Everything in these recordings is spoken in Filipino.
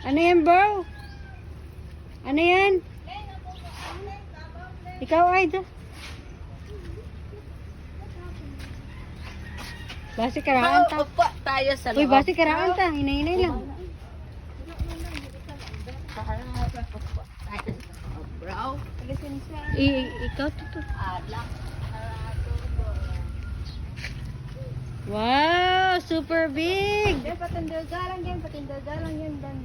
Ano yan, bro? Ano yan? Ikaw, Aida. Basi karaan ta. Upo tayo sa Uy, loob. basi karaan ta. Hinay-hinay lang. Bro. Ikaw, tuto. Alak. Wow, super big. Patindol galang yan, dan.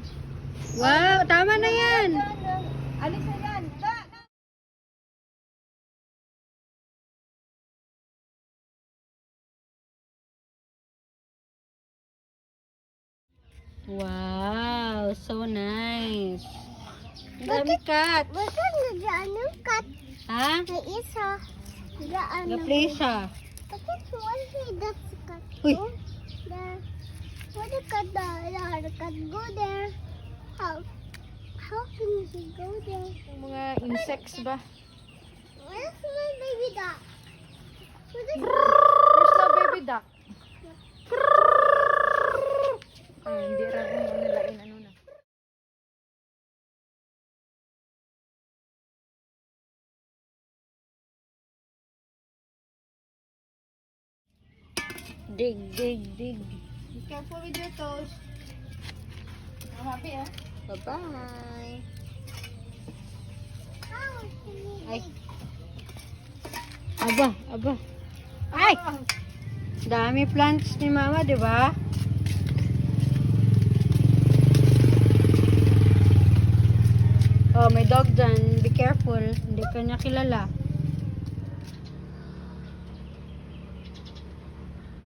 Wow, tama na yan. Alis na yan. Wow, so nice. Ang dami cut. Bakit nagano kat? Ha? Na isa. Nagano. Ga-play siya. Bakit wala that's kat? Uy. What the cat the cat go there? How can he go there? Mga insects ba? Where's my baby duck? Where's the baby duck? Hindi ra kung nilain ano na. Dig. Be careful with your toes. I'm happy, ah. Bye-bye. Ay. Aba. Ay! Dami plants ni Mama, di ba? Oh, may dog dyan. Be careful. Hindi ka niya kilala.